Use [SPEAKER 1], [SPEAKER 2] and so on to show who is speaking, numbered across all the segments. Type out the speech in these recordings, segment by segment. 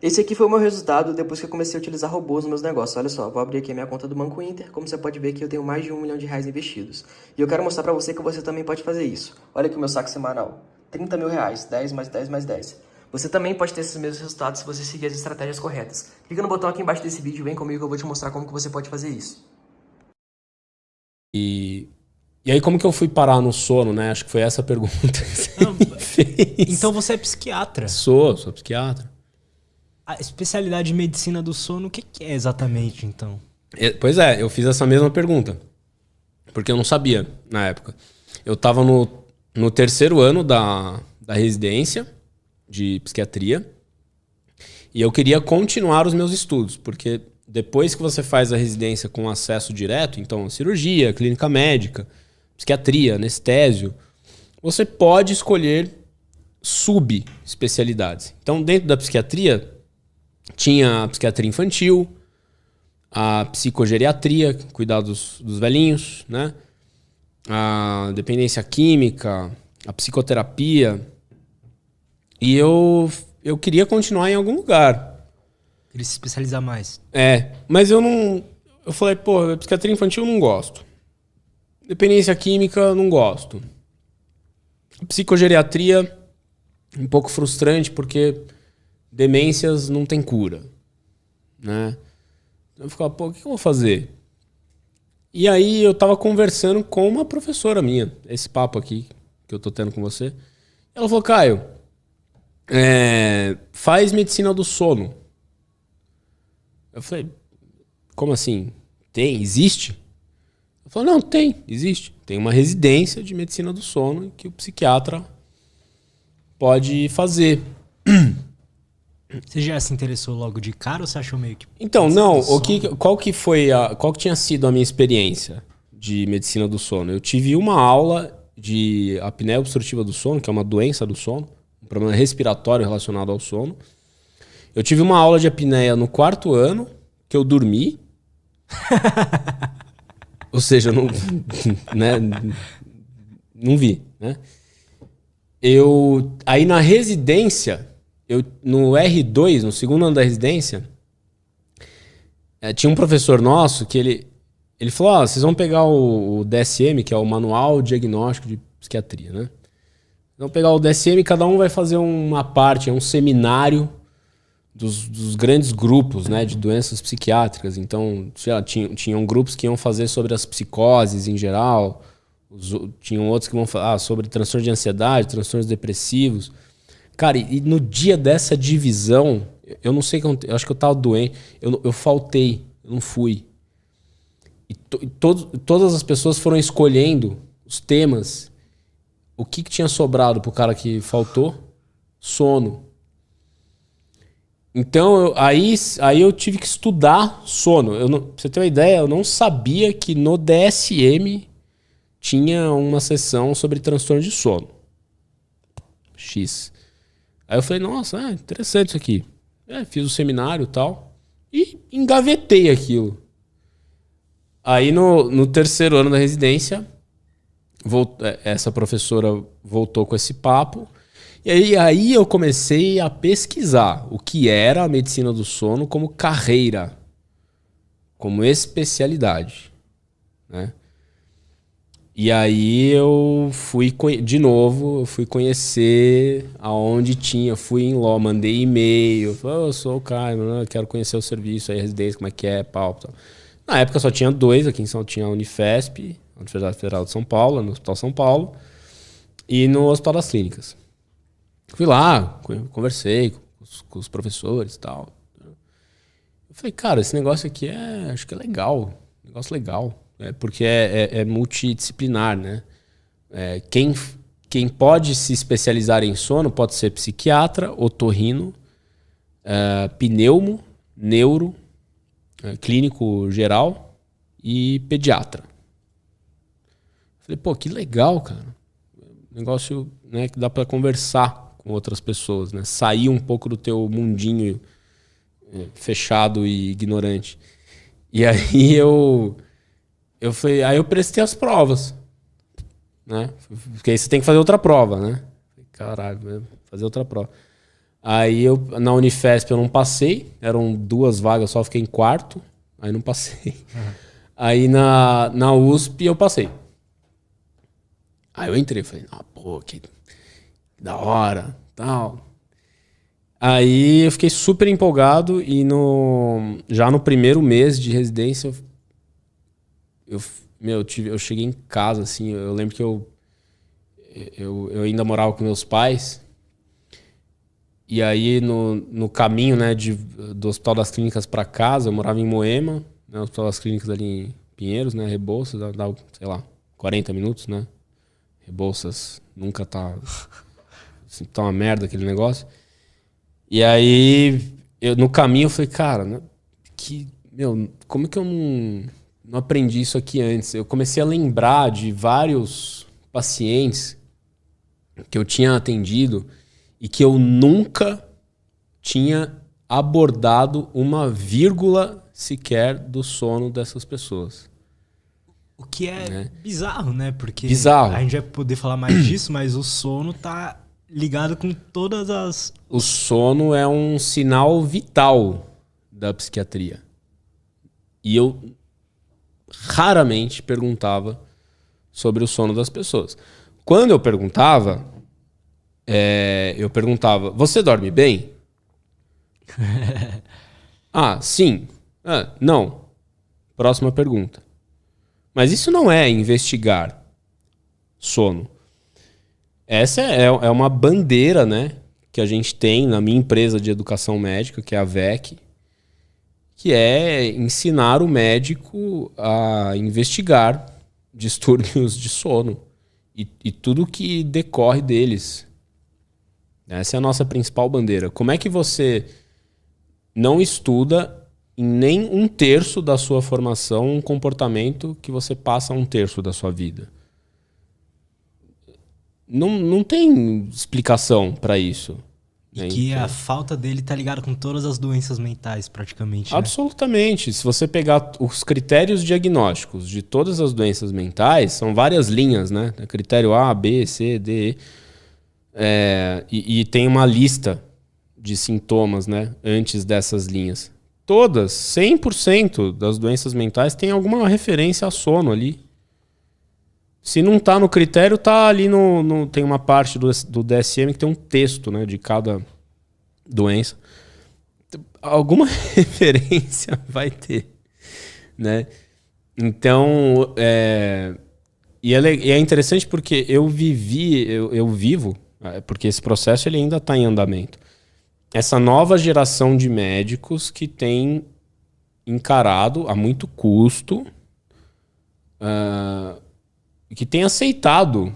[SPEAKER 1] Esse aqui foi o meu resultado depois que eu comecei a utilizar robôs nos meus negócios. Olha só, vou abrir aqui a minha conta do Banco Inter. Como você pode ver aqui, eu tenho mais de R$ 1 milhão investidos. E eu quero mostrar para você que você também pode fazer isso. Olha aqui o meu saque semanal. R$ 30 mil, 10 mais 10 mais 10. Você também pode ter esses mesmos resultados se você seguir as estratégias corretas. Clica no botão aqui embaixo desse vídeo e vem comigo que eu vou te mostrar como que você pode fazer isso.
[SPEAKER 2] E, e aí, como que eu fui parar no sono, né? Acho que foi essa a pergunta que você
[SPEAKER 3] Não,
[SPEAKER 2] me fez.
[SPEAKER 3] então você é psiquiatra.
[SPEAKER 2] Sou psiquiatra.
[SPEAKER 3] A especialidade de medicina do sono, o que é exatamente, então?
[SPEAKER 2] Pois é, eu fiz essa mesma pergunta. Porque eu não sabia na época. Eu tava no terceiro ano da residência de psiquiatria. E eu queria continuar os meus estudos, porque depois que você faz a residência com acesso direto, então cirurgia, clínica médica, psiquiatria, anestésio, você pode escolher subespecialidades. Então, dentro da psiquiatria, tinha a psiquiatria infantil, a psicogeriatria, cuidar dos velhinhos, né? A dependência química, a psicoterapia. E eu queria continuar em algum lugar.
[SPEAKER 3] Queria se especializar mais.
[SPEAKER 2] Mas eu não... Eu falei, pô, psiquiatria infantil eu não gosto. Dependência química eu não gosto. Psicogeriatria, um pouco frustrante, porque demências não tem cura, né? Eu ficava, pô, o que eu vou fazer? E aí eu tava conversando com uma professora minha, esse papo aqui que eu tô tendo com você. Ela falou, Caio, faz medicina do sono. Eu falei, como assim? Tem? Existe? Ela falou, não, existe. Tem uma residência de medicina do sono que o psiquiatra pode fazer.
[SPEAKER 3] Você já se interessou logo de cara ou você achou meio que...
[SPEAKER 2] Então,
[SPEAKER 3] medicina
[SPEAKER 2] não,
[SPEAKER 3] do sono?
[SPEAKER 2] qual que tinha sido a minha experiência de medicina do sono? Eu tive uma aula de apneia obstrutiva do sono, que é uma doença do sono, um problema respiratório relacionado ao sono. Eu tive uma aula de apneia no quarto ano, que eu dormi. Ou seja, eu não, né, não vi, né? Aí na residência, no R2, no segundo ano da residência, tinha um professor nosso que ele falou, vocês vão pegar o DSM, que é o Manual Diagnóstico de Psiquiatria, né? Vão pegar o DSM, cada um vai fazer uma parte, um seminário dos grandes grupos, né, de doenças psiquiátricas. Então, sei lá, tinham grupos que iam fazer sobre as psicoses em geral, tinham outros que vão falar sobre transtorno de ansiedade, transtornos depressivos. Cara, e no dia dessa divisão, eu não sei, eu acho que eu tava doente, eu faltei, eu não fui. E todas as pessoas foram escolhendo os temas. O que tinha sobrado pro cara que faltou? Sono. Então, aí eu tive que estudar sono. Pra você ter uma ideia, eu não sabia que no DSM tinha uma seção sobre transtorno de sono. X. Aí eu falei, nossa, interessante isso aqui. Fiz o seminário e tal. E engavetei aquilo. Aí no terceiro ano da residência, essa professora voltou com esse papo. E aí eu comecei a pesquisar o que era a medicina do sono como carreira, como especialidade, né? E aí eu fui, de novo, eu fui conhecer aonde tinha, fui em Ló, mandei e-mail, falei, eu sou o Caio, eu quero conhecer o serviço, aí a residência, como é que é, pau. Na época só tinha dois, aqui em São tinha a Unifesp, a Universidade Federal de São Paulo, no Hospital São Paulo, e no Hospital das Clínicas. Fui lá, conversei com os professores e tal. Eu falei, cara, esse negócio aqui acho que é legal, negócio legal. Porque é multidisciplinar, né? Quem pode se especializar em sono pode ser psiquiatra, otorrino, pneumo, neuro, clínico geral e pediatra. Falei, pô, que legal, cara. Negócio, né, que dá para conversar com outras pessoas, né? Sair um pouco do teu mundinho fechado e ignorante. E aí aí eu prestei as provas, né? Porque aí você tem que fazer outra prova, né? Caralho, fazer outra prova. Aí na Unifesp eu não passei, eram 2 vagas, só fiquei em quarto, aí não passei. Aí na USP eu passei. Aí eu entrei, falei, pô, que da hora, tal. Aí eu fiquei super empolgado e já no primeiro mês de residência, eu cheguei em casa, assim, eu lembro que eu ainda morava com meus pais. E aí, no caminho, né, do Hospital das Clínicas para casa, eu morava em Moema, né, o Hospital das Clínicas ali em Pinheiros, né, Rebouças, dá, sei lá, 40 minutos, né? Rebouças nunca tá... Assim, tá uma merda aquele negócio. E aí, no caminho, eu falei, cara, né, como é que eu não aprendi isso aqui antes? Eu comecei a lembrar de vários pacientes que eu tinha atendido e que eu nunca tinha abordado uma vírgula sequer do sono dessas pessoas.
[SPEAKER 3] O que é bizarro, né? Porque
[SPEAKER 2] bizarro.
[SPEAKER 3] A gente vai poder falar mais disso, mas o sono tá ligado com todas as...
[SPEAKER 2] O sono é um sinal vital da psiquiatria. E eu raramente perguntava sobre o sono das pessoas. Quando eu perguntava, você dorme bem? Sim. Não. Próxima pergunta. Mas isso não é investigar sono. Essa é uma bandeira, né, que a gente tem na minha empresa de educação médica, que é a VEC, que é ensinar o médico a investigar distúrbios de sono e tudo que decorre deles. Essa é a nossa principal bandeira. Como é que você não estuda em nem 1/3 da sua formação um comportamento que você passa 1/3 da sua vida? Não tem explicação para isso.
[SPEAKER 3] E que a falta dele tá ligada com todas as doenças mentais, praticamente. Né?
[SPEAKER 2] Absolutamente. Se você pegar os critérios diagnósticos de todas as doenças mentais, são várias linhas, né? Critério A, B, C, D, E. E tem uma lista de sintomas, né? Antes dessas linhas. Todas, 100% das doenças mentais tem alguma referência a sono ali. Se não tá no critério, tá ali tem uma parte do DSM que tem um texto, né, de cada doença. Alguma referência vai ter, né? Então, e é interessante porque eu vivo, porque esse processo ele ainda está em andamento. Essa nova geração de médicos que tem encarado a muito custo, que tem aceitado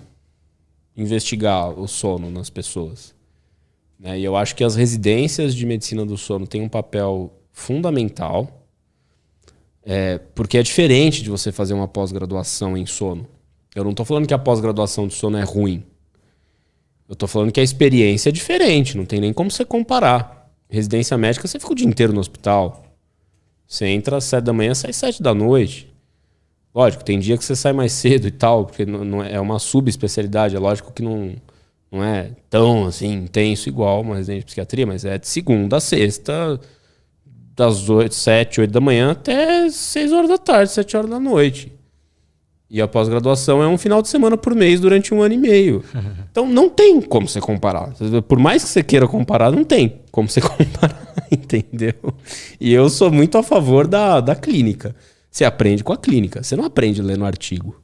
[SPEAKER 2] investigar o sono nas pessoas. Né? E eu acho que as residências de medicina do sono têm um papel fundamental, porque é diferente de você fazer uma pós-graduação em sono. Eu não estou falando que a pós-graduação de sono é ruim. Eu estou falando que a experiência é diferente, não tem nem como você comparar. Residência médica, você fica o dia inteiro no hospital. Você entra às 7 da manhã, sai às 7 da noite. Lógico, tem dia que você sai mais cedo e tal, porque não é uma subespecialidade. É lógico que não é tão assim, intenso igual uma residência de psiquiatria, mas é de segunda a sexta, das 7, 8 da manhã até 6 horas da tarde, 7 horas da noite. E a pós-graduação é um final de semana por mês durante 1 ano e meio. Então não tem como você comparar. Por mais que você queira comparar, não tem como você comparar, entendeu? E eu sou muito a favor da clínica. Você aprende com a clínica, você não aprende lendo artigo.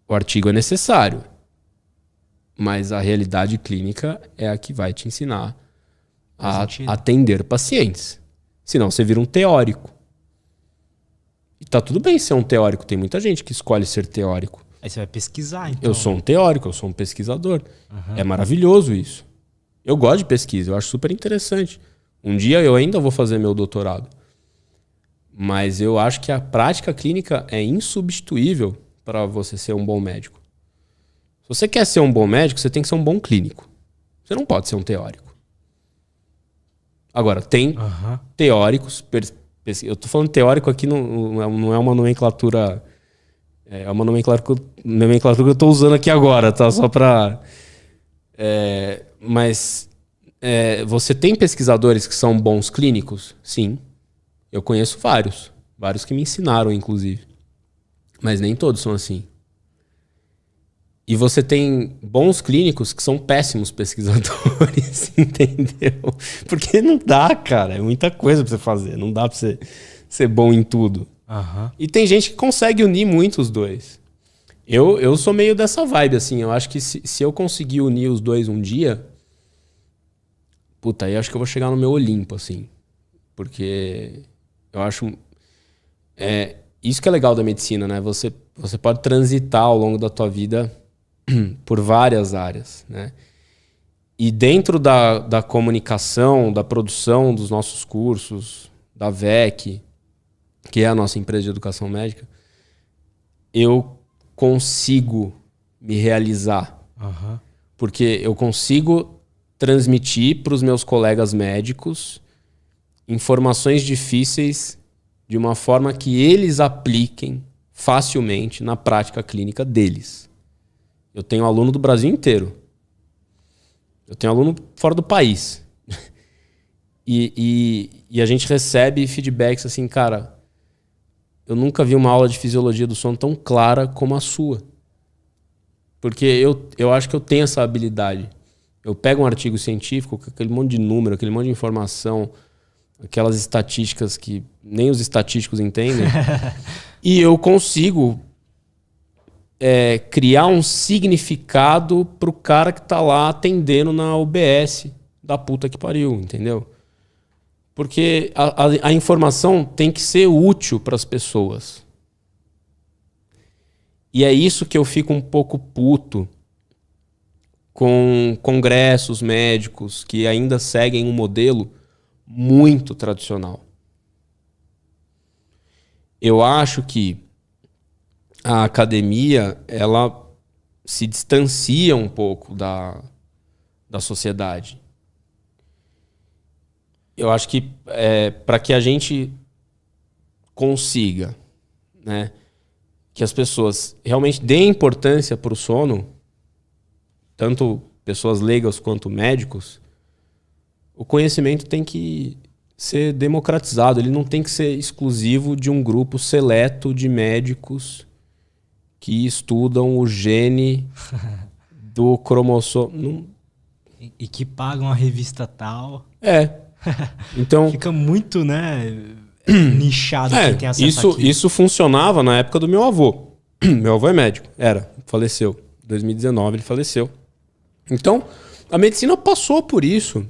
[SPEAKER 2] O artigo é necessário, mas a realidade clínica é a que vai te ensinar a atender pacientes. Senão você vira um teórico. E tá tudo bem ser um teórico, tem muita gente que escolhe ser teórico.
[SPEAKER 3] Aí você vai pesquisar, então.
[SPEAKER 2] Eu sou um teórico, eu sou um pesquisador. É maravilhoso isso. Eu gosto de pesquisa, eu acho super interessante. Um dia eu ainda vou fazer meu doutorado. Mas eu acho que a prática clínica é insubstituível para você ser um bom médico. Se você quer ser um bom médico, você tem que ser um bom clínico. Você não pode ser um teórico. Agora, tem teóricos... Eu tô falando teórico aqui, não é uma nomenclatura... É uma nomenclatura que eu tô usando aqui agora, tá? Só para... Mas você tem pesquisadores que são bons clínicos? Sim. Eu conheço vários. Vários que me ensinaram, inclusive. Mas nem todos são assim. E você tem bons clínicos que são péssimos pesquisadores, entendeu? Porque não dá, cara. É muita coisa pra você fazer. Não dá pra você ser bom em tudo.
[SPEAKER 3] Aham.
[SPEAKER 2] E tem gente que consegue unir muito os dois. Eu sou meio dessa vibe, assim. Eu acho que se eu conseguir unir os dois um dia... Puta, aí eu acho que eu vou chegar no meu Olimpo, assim. Porque eu acho... isso que é legal da medicina, né? Você pode transitar ao longo da tua vida por várias áreas, né? E dentro da comunicação, da produção dos nossos cursos, da VEC, que é a nossa empresa de educação médica, eu consigo me realizar.
[SPEAKER 3] Aham.
[SPEAKER 2] Porque eu consigo transmitir para os meus colegas médicos informações difíceis de uma forma que eles apliquem facilmente na prática clínica deles. Eu tenho aluno do Brasil inteiro. Eu tenho aluno fora do país. E a gente recebe feedbacks assim, cara, eu nunca vi uma aula de fisiologia do sono tão clara como a sua. Porque eu acho que eu tenho essa habilidade. Eu pego um artigo científico com aquele monte de número, aquele monte de informação, aquelas estatísticas que nem os estatísticos entendem, e eu consigo criar um significado pro cara que tá lá atendendo na UBS da puta que pariu, entendeu? Porque a informação tem que ser útil para as pessoas. E é isso que eu fico um pouco puto com congressos médicos que ainda seguem um modelo muito tradicional. Eu acho que a academia, ela se distancia um pouco da sociedade. Eu acho que para que a gente consiga, né, que as pessoas realmente deem importância para o sono, tanto pessoas leigas quanto médicos, o conhecimento tem que ser democratizado. Ele não tem que ser exclusivo de um grupo seleto de médicos que estudam o gene do cromossomo.
[SPEAKER 3] E que pagam a revista tal.
[SPEAKER 2] Então,
[SPEAKER 3] Fica muito, né, nichado quem tem acesso aqui.
[SPEAKER 2] isso funcionava na época do meu avô. Meu avô é médico. Faleceu. Em 2019 ele faleceu. Então, a medicina passou por isso.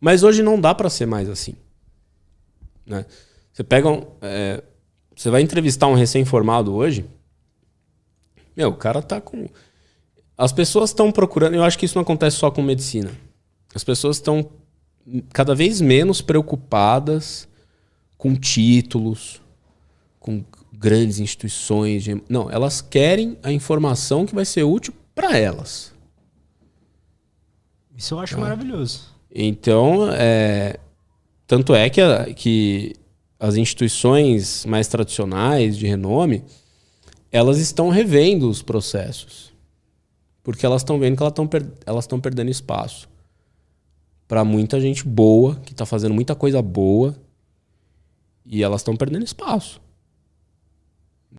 [SPEAKER 2] Mas hoje não dá para ser mais assim. Né? Você pega você vai entrevistar um recém-formado hoje, o cara tá com... As pessoas estão procurando... Eu acho que isso não acontece só com medicina. As pessoas estão cada vez menos preocupadas com títulos, com grandes instituições. Não, elas querem a informação que vai ser útil para elas.
[SPEAKER 3] Isso eu acho maravilhoso.
[SPEAKER 2] Então, tanto é que as instituições mais tradicionais, de renome, elas estão revendo os processos. Porque elas estão vendo que elas estão perdendo espaço para muita gente boa, que está fazendo muita coisa boa, e elas estão perdendo espaço.